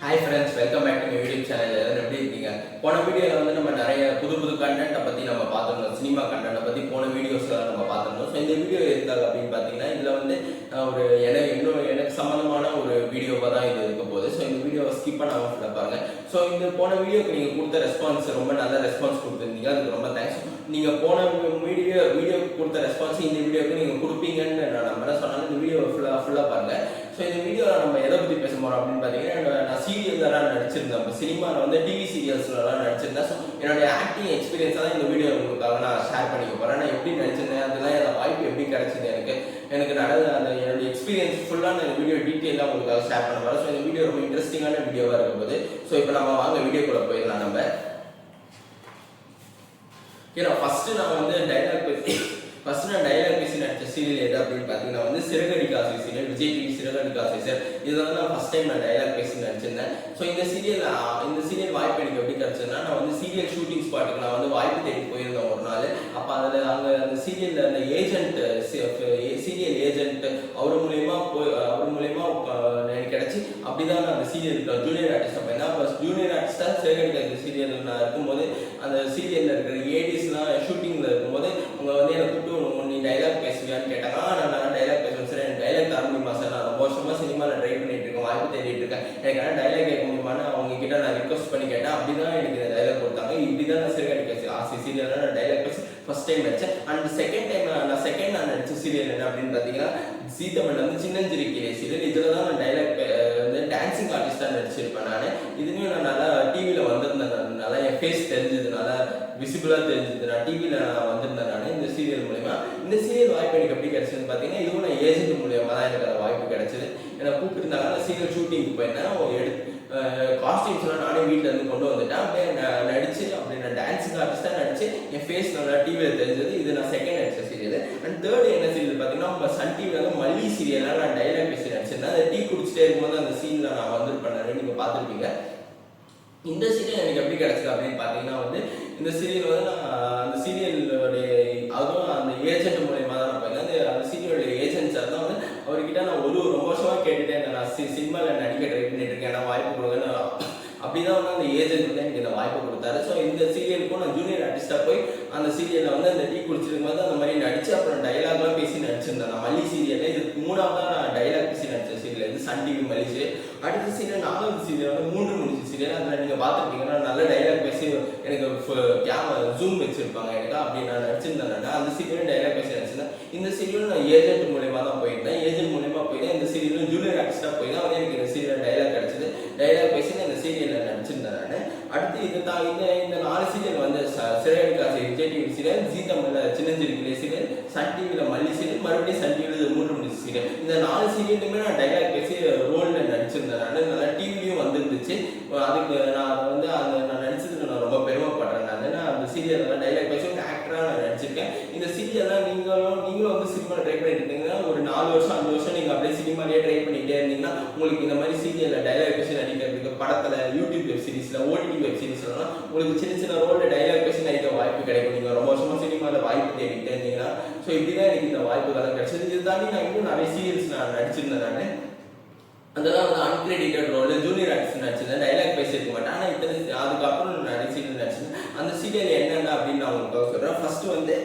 Hi friends, welcome back to my YouTube channel. எப்படி இருக்கீங்க? போன வீடியோல வந்து நம்ம நிறைய புது கண்டென்ட்ட பத்தி நம்ம பார்த்தோம். சினிமா கண்டென்ட்ட பத்தி போன வீடியோஸ்ல நம்ம பார்த்தோம். சோ இந்த வீடியோ எதுக்காக அப்படினு பாத்தீங்கன்னா இதுல வந்து ஒரு எனக்கு சம்பந்தமான ஒரு வீடியோவா தான் இது இருக்க போகுது. சோ இந்த வீடியோவை ஸ்கிப் பண்ணாம ஃபுல்லா பாருங்க. சோ இந்த போன வீடியோக்கு நீங்க கொடுத்த ரெஸ்பான்ஸ் ரொம்ப நல்ல ரெஸ்பான்ஸ் கொடுத்திருந்தீங்க. அதுக்கு ரொம்ப தேங்க்ஸ். நீங்க போன வீடியோக்கு கொடுத்த ரெஸ்பான்ஸ் இந்த வீடியோக்கு நீங்க கொடுப்பீங்கன்னு நான் நம்புறேன். சொன்னாலும் இந்த வீடியோ ஃபுல்லா பாருங்க. ஸோ இந்த வீடியோவில் நம்ம எதை பற்றி பேச போகிறோம் அப்படின்னு பார்த்தீங்கன்னா நான் சீரியல்லாம் நடிச்சிருந்தேன். இப்போ சினிமாவில் வந்து டிவி சீரியல்ஸ்லாம் நடிச்சிருந்தேன். ஸோ என்னுடைய ஆக்டிங் எக்ஸ்பீரியன்ஸாக தான் இந்த வீடியோ உங்களுக்காக நான் ஷேர் பண்ணிக்க போகிறேன். நான் எப்படி நடிச்சிருந்தேன், அதெல்லாம் என்னோட வாய்ப்பு எப்படி கிடைச்சிது, எனக்கு நடந்த அந்த என்னுடைய எக்ஸ்பீரியன்ஸ் ஃபுல்லாக நான் இந்த வீடியோ டீட்டெயிலாக உங்களுக்காக ஷேர் பண்ண போகிறேன். ஸோ இந்த வீடியோ ரொம்ப இன்ட்ரெஸ்டிங்கான வீடியோவாக இருக்கும் போது ஸோ இப்போ நம்ம வாங்க வீடியோக்குள்ளே போயிடலாம். நம்ம ஏன்னா ஃபஸ்ட்டு நான் வந்து டைலாக் பேசி நடிச்ச சீரியல் எது அப்படின்னு பார்த்தீங்கன்னா வந்து சிறகடிக்க ஆசை சீரியல், விஜய் டிவி சிறகடிக்க ஆசை சீரியல். இதெல்லாம் நான் ஃபர்ஸ்ட் டைம் நான் டைலாக் பேசி நடிச்சிருந்தேன். ஸோ இந்த சீரியல் வாய்ப்பு எனக்கு எப்படி கிடைச்சதுன்னா, நான் வந்து சீரியல் ஷூட்டிங் ஸ்பாட்டுக்கு நான் வந்து வாய்ப்பு தேடி போயிருந்தேன் ஒரு நாள். அப்போ அதில் அங்கே அந்த சீரியலில் அந்த சீரியல் ஏஜென்ட் அவர் மூலயமா எனக்கு கிடைச்சி அப்படிதான் நான் அந்த சீரியல் ஜூனியர் ஆர்டிஸ்டாக போயிருந்தேன். அப்போ ஜூனியர் ஆர்டிஸ்டாக சிறகடிக்க சீரியல் நான் இருக்கும்போது அந்த சீரியலில் இருக்கிற ஏடிஸ்லாம் ஷூட்டிங்கில் இருக்கும்போது அவங்க வந்து என்னை கூப்பிட்டு நீ டைலாக் பேசுவியான்னு கேட்டாங்க. நான் டைலாக் பேசுவேன் சார், எனக்கு டைலாக் தர முடியுமா சார், நான் ரொம்ப வருஷமாக சினிமாவில் ட்ரை பண்ணிட்டு இருக்கேன், வாய்ப்பு தேடிட்டு இருக்கேன், எனக்கு ஆனால் டைலாக் கேட்க முடியுமான்னு அவங்க கிட்ட நான் ரிக்வஸ்ட் பண்ணி கேட்டேன். அப்படிதான் எனக்கு இந்த டைலாக் கொடுத்தாங்க. இப்படிதான் நான் சிறகடிக்க ஆசை சீரியல் நான் டைலாக் பேசி ஃபர்ஸ்ட் டைம் நடிச்சேன். அண்ட் செகண்ட் நான் நடிச்ச சீரியல் என்ன அப்படின்னு பார்த்தீங்கன்னா ஜீ தமிழ்ல வந்து சின்னஞ்சிறு கிளை சீரியல். இதில் தான் நான் டைலாக் வந்து டான்சிங் ஆர்டிஸ்டாக நடிச்சிருப்பேன். நான் இதுலேயும் நான் நல்லா டிவியில் வந்திருந்தேன், நல்லா என் ஃபேஸ் தெரிஞ்சது, நல்லா விசிபிளாக தெரிஞ்சது, நான் டிவியில் நான் வந்திருந்தேன். நான் இந்த சீரியல் மூலயமா இந்த சீரியல் வாய்ப்பு எனக்கு எப்படி கிடைச்சதுன்னு பார்த்தீங்கன்னா இதுவும் நான் ஏஜென்ட் மூலியமாக தான் எனக்கு அந்த வாய்ப்பு கிடைச்சது. என்னை கூப்பிட்டுருந்தாங்க. நான் சீரியல் ஷூட்டிங்க்கு போயிருந்தேன். காஸ்டியூம்ஸ்லாம் நானே வீட்டில் இருந்து கொண்டு வந்துட்டேன். அப்படியே நடிச்சு அப்படி நான் டான்ஸிங் ஆர்டிஸ்டாக நடிச்சு என் ஃபேஸ் நல்லா டிவியில் தெரிஞ்சது. இது நான் செகண்ட் நடிச்ச சீரியல். அண்ட் தேர்ட் என்ன சீரியல் பார்த்தீங்கன்னா நம்ம சன் டிவியில் வந்து மல்லி சீரியலாக நான் டைலாக் பேசி நடிச்சிருந்தேன். அந்த டீ குடிச்சிட்டே இருக்கும்போது அந்த சீனில் நான் வந்திருப்பேன், நீங்கள் பார்த்துருப்பீங்க. இந்த சீரியல் எனக்கு எப்படி கிடைச்சது அப்படின்னு பார்த்தீங்கன்னா வந்து இந்த சீரியல் வந்து நான் அந்த சீரியலுடைய அதுவும் அந்த ஏஜென்ட் மூலயமா தான் நான் போயிருந்தேன். அந்த சீரியலுடைய ஏஜென்ட் சார் தான் வந்து அவர்கிட்ட நான் ரொம்ப வருஷமாக கேட்டுட்டே இருந்தேன், நான் சினிமாவில் நடிக்க ட்ரை பண்ணிட்டு இருக்கேன், நான் வாய்ப்பு கொடுங்கன்னு. அப்படிதான் வந்து அந்த ஏஜென்ட் வந்து எனக்கு இந்த வாய்ப்பு கொடுத்தாரு. ஸோ இந்த சீரியலுக்கும் நான் ஜூனியர் ஆர்டிஸ்டாக போய் அந்த சீரியலில் வந்து அந்த டீ குடிச்சிருக்கும் போது அந்த மாதிரி நடிச்சு அப்புறம் டைலாக்லாம் பேசி நடிச்சிருந்தேன். நான் மல்லி சீரியலில் இது மூணாவதாக நான் டைலாக் பேசி நடிச்ச சீரியல் இது சன் டிவி மல்லி சீரியல். அடுத்த சீரியல் நாலாவது சீரியல் வந்து 3 முடிச்ச சீரியல். அதில் நீங்கள் பார்த்துருப்பீங்கன்னா நல்ல டைலாக் பேசி எனக்கு ஜூம் வச்சிருப்பாங்க எனக்கு, அப்படி நான் நடிச்சிருந்தேன். அந்த சீரியலும் டைலாக் பேசி நடிச்சிருந்தேன். இந்த சீரியலும் நான் ஏஜென்ட் மூலயமா தான் போயிருந்தேன். ஏஜென்ட் மூலயமா போயிருந்தேன். இந்த சீரியலும் ஜூனியர் ஆர்டிஸ்டாக போயிருந்தேன். வந்து எனக்கு இந்த சீரியல் டைலாக் கிடைச்சது. டைலாக் பேசி இந்த சீரியலில் நடிச்சிருந்தேன் நான். அடுத்து இந்த 4 சீரியல் வந்து சிறகடிக்க ஆசை விஜய் டிவி சீரியல், ஜீ தமிழில் சின்னஞ்சிறு கிளை சீரியல், சன் டிவியில் மல்லி சீரியல், மறுபடியும் சன் டிவியில் 3 முடிச்ச சீரியல். இந்த 4 சீரியலுமே நான் டைலாக் பேசி ரோலில் நடிச்சிருந்தேன். நல்லா டிவிலையும் வந்துருந்துச்சு. அதுக்கு நான் நான் நடிச்சதுக்கு நான் ரொம்ப பெருமைப்படுறேன். நான் அந்த சீரியல்லாம் டைலாக் பேசி ஒரு ஆக்டராக நான் நடிச்சிருக்கேன். இந்த சீரியல்லாம் நீங்களும் வந்து சினிமாவில் ட்ரை பண்ணிட்டு இருந்தீங்கன்னா ஒரு 4 வருஷம் 5 வருஷம் நீங்கள் அப்படியே சினிமாலேயே ட்ரை பண்ணிகிட்டே இருந்தீங்கன்னா உங்களுக்கு இந்த மாதிரி சீரியலில் டைலாக் பேசி நடிக்கிறதுக்கு படத்தில், யூடியூப் வெப் சீரிஸில், ஓடிடி வெப் சீரிஸ்லாம் உங்களுக்கு சின்ன ரோலில் டைலாக் பேசி நடிக்க வாய்ப்பு கிடைக்கும். நீங்கள் ரொம்ப வருஷமாக சினிமாவில் வாய்ப்பு தேடிக்கிட்டே இருந்தீங்கன்னா. ஸோ இப்படி தான் எனக்கு இந்த வாய்ப்புகள்லாம் கிடைச்சது. இது தாண்டி நான் இன்னும் நிறைய சீரியல்ஸ் நான் நடிச்சிருந்தேன். நான் அதெல்லாம் வந்து அன்கிரெடிட்டட் ரோல் ஜூனியர் ஆர்டிஸ்ட் நடிச்சிருந்தேன். டைலாக் பேசியிருக்க மாட்டேன். ஆனால் அதுக்கப்புறம் நிறைய சீரியல் நடிச்சிருந்தேன். அந்த சீரியல் என்னென்ன அப்படின்னு நான் உங்களுக்கு சொல்கிறேன். ஃபர்ஸ்ட் வந்து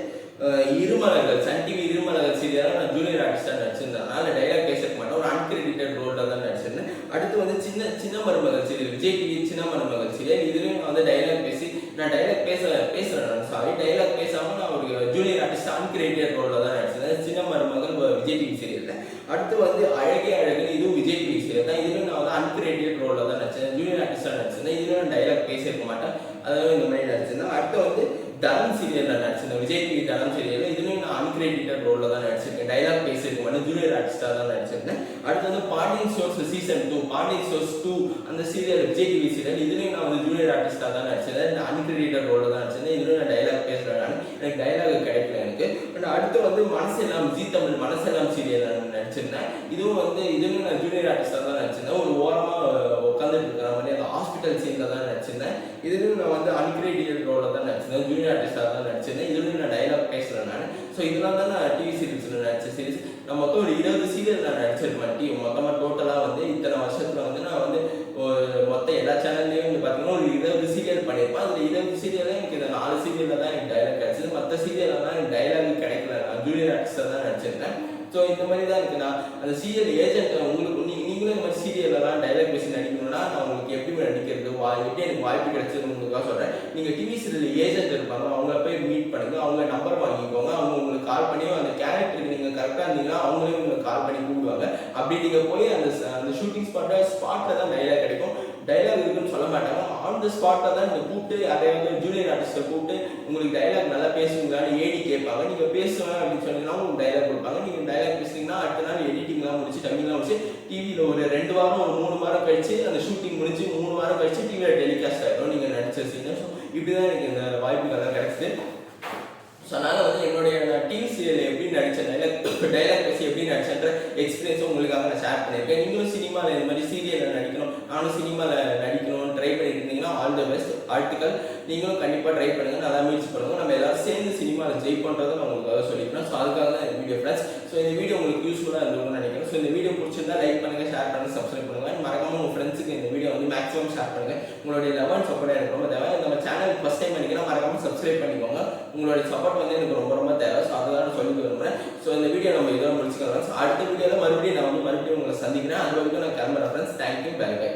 இருமலர்கள், சன் டிவி இருமலர்கள் சீரியலாக நான் ஜூனியர் ஆர்டிஸ்டாக நடிச்சிருந்தேன். அதனால் டைலாக் பேசியிருக்க மாட்டேன், ஒரு அன்கிரெடிட்டட் ரோலில் தான் நடிச்சிருந்தேன். அடுத்து வந்து சின்ன மருமகள் சீரியல், விஜய் டிவி சின்ன மருமகள் சீரியல். இதுலேயும் நான் வந்து டைலாக் பேசி நான் டைலாக் பேசுகிறேன். நான் சாரி டைலாக் பேசாமல் நான் ஒரு ஜூனியர் ஆர்டிஸ்ட் அன்கிரெடிட்டட் ரோலில் தான் நடிச்சிருந்தேன் சின்ன மருமகள் விஜய் டிவி சீரியலில். அடுத்து வந்து அழகே அழகு, இதுவும் விஜய் டிவி சீரியல் தான். இதுலையும் நான் வந்து அன்கிரெடிட்டட் ரோலில் தான் நடிச்சேன், ஜூனியர் ஆர்டிஸ்டாக நடிச்சிருந்தேன். இதுலையும் நான் டைலாக் பேசியிருக்க மாட்டேன், அதாவது இந்த மாதிரி நடிச்சிருந்தேன். அடுத்து வந்து தனம் சீரியலில் நடிச்சிருந்தேன், விஜய் டிவி தனம் சீரியலில். இதுலையும் நான் அன்கிரெடிட்டட் ரோலில் தான் நடிச்சிருக்கேன், டைலாக் பேசியிருக்க மாட்டேன், ஜூனியர் ஆர்டிஸ்டாக தான் நடிச்சிருந்தேன். அடுத்து வந்து Pandian stores season 2, Pandian stores 2 அந்த சீரியல் விஜய் டிவி சீரியல். இதுலையும் நான் வந்து ஜூனியர் ஆர்டிஸ்டாக தான் நடிச்சிருந்தேன், அன்கிரெடிட்டட் ரோலில் தான் நடிச்சிருந்தேன். இதுலையும் நான் டைலாக் பேசுகிறேன். எனக்கு டைலாக் கிடைக்கல எனக்கு. அடுத்து வந்து மனசெல்லாம் ஜீ தமிழ் மனசெல்லாம் சீரியல் நான் நடிச்சிருந்தேன். இதுவும் நான் ஜூனியர் ஆர்டிஸ்டாக தான் நடிச்சிருந்தேன். ஒரு ஓரமாக உட்காந்துட்டு இருக்கிற மாதிரி அந்த ஹாஸ்பிட்டல் சீனில் தான் நடிச்சிருந்தேன். இதுலையும் நான் வந்து அன்கிரெடிட்டட் ரோலில் தான் நடிச்சிருந்தேன், ஜூனியர் ஆர்டிஸ்டாக தான் நடிச்சிருந்தேன். இதுலையும் நான் டைலாக் பேசுகிறேன் நான். ஸோ இதெல்லாம் தான் நான் டிவி சீரியல்ஸில் நடிச்ச சீரிஸ். நான் மொத்தம் ஒரு 20 சீரியல் நான் நடிச்சிருப்பேன். மொத்தமாக டோட்டலாக வந்து இத்தனை வருஷத்தில் வந்து நான் வந்து பண்ணியிருப்பேன். அதில் 20 சீரியலில் எனக்கு இந்த 4 சீரியலில் தான் எனக்கு டைலாக் கிடைச்சது. மற்ற சீரியல்லாம் எனக்கு டைலாக் கிடைக்கல. நான் ஜூனியர் ஆர்டிஸ்டாக தான் நடிச்சிருந்தேன். ஸோ இந்த மாதிரி தான் இருக்குது. நான் அந்த சீரியல் ஏஜென்ட் உங்களுக்கு நீங்களும் இந்த மாதிரி சீரியலெல்லாம் டைலாக் பேசி நடிக்கணும்னா நான் உங்களுக்கு எப்படி நடிக்கிறது எப்படி எனக்கு வாய்ப்பு கிடைச்சது உங்களுக்காக சொல்கிறேன். நீங்கள் டிவி சீரியல் ஏஜென்ட் இருப்பாங்க, அவங்கள போய் மீட் பண்ணுங்கள், அவங்க நம்பர் வாங்கிக்கோங்க. அவங்க உங்களுக்கு கால் பண்ணி அந்த கேரக்டருக்கு நீங்கள் கரெக்டாக இருந்தீங்கன்னா அவங்களே உங்களுக்கு கால் பண்ணி கூப்பிடுவாங்க. அப்படி நீங்கள் போய் அந்த ஷூட்டிங் ஸ்பாட்டில் தான் டைலாக் கிடைக்கும். டைலாக் இருக்குன்னு சொல்ல மாட்டாங்க, ஆன் த ஸ்பாட்டில் தான் நீங்கள் கூப்பிட்டு யாரையாவது ஜூனியர் ஆர்டிஸ்ட்டை கூப்பிட்டு உங்களுக்கு டைலாக் நல்லா பேசுவீங்களான்னு ஏடி கேட்பாங்க. நீங்கள் பேசுவேன் அப்படின்னு சொன்னீங்கன்னா உங்களுக்கு டைலாக் கொடுப்பாங்க. நீங்கள் டைலாக் பேசுனீங்கன்னா அடுத்த நாள் எடிட்டிங்லாம் முடிச்சு டப்பிங்லாம் முடிச்சு டிவியில் ஒரு 2 வாரம் ஒரு 3 வாரம் கழிச்சு அந்த ஷூட்டிங் முடிஞ்சு 3 வாரம் கழிச்சு டிவியில் டெலிகாஸ்ட் ஆகிடும் நீங்கள் நடிச்ச சீன். ஸோ இப்படி தான் எனக்கு இந்த வாய்ப்புகள்லாம் கிடைச்சிது. ஸோ அதனால் வந்து என்னுடைய டிவி சீரியல் எப்படி நடித்தேன், டைலாக் பேசி எப்படி நடிச்சேன்ற எக்ஸ்பீரியன்ஸும் உங்களுக்காக நான் ஷேர் பண்ணியிருக்கேன். நீங்களும் சினிமாவில் இந்த மாதிரி சீரியலில் நடிக்கணும், நானும் சினிமாவில் நடிக்கணும்னு ட்ரை பண்ணிட்டு இருந்தீங்கன்னா ஆல் த பெஸ்ட், ஆர்டிக்கல். நீங்களும் கண்டிப்பாக ட்ரை பண்ணுங்கள், நல்லா முயற்சி பண்ணுங்கள். நம்ம எல்லாரும் சேர்ந்து சினிமாவில் ஜெயிப்போன்றதை நான் உங்களுக்காக சொல்லிக்கிறேன். ஸோ அதுக்காக தான் இந்த வீடியோ ஃப்ரெண்ட்ஸ். ஸோ இந்த வீடியோ உங்களுக்கு யூஸ்ஃபுல்லாக இருந்ததுன்னு நினைக்கிறேன். ஸோ இந்த வீடியோ பிடிச்சிருந்தா லைக் பண்ணுங்கள், ஷேர் பண்ணுங்கள், சப்ஸ்கிரைப் பண்ணுங்கள். மறக்காமல் உங்கள் ஃப்ரெண்ட்ஸுக்கு இந்த வீடியோ வந்து மேக்ஸிமம் ஷேர் பண்ணுங்கள். உங்களுடைய லெவன் சப்போர்ட் எனக்கு ரொம்ப தேவை. நம்ம சேனல் ஃபஸ்ட் டைம் பண்ணிங்கன்னா மறக்காமல் சப்ஸ்கிரைப் பண்ணிக்கோங்க. உங்களுடைய சப்போர்ட் வந்து எனக்கு ரொம்ப ரொம்ப தேவை. ஸோ அதை தான் சொல்லி விரும்புகிறேன். ஸோ இந்த வீடியோ நம்ம இதோட முடிச்சுக்கலாம். அடுத்த வீடியோவில் மறுபடியும் உங்களை சந்திக்கிறேன். அது வரைக்கும் நான் கிளம்புறேன் ஃப்ரெண்ட்ஸ். Thank you, by by.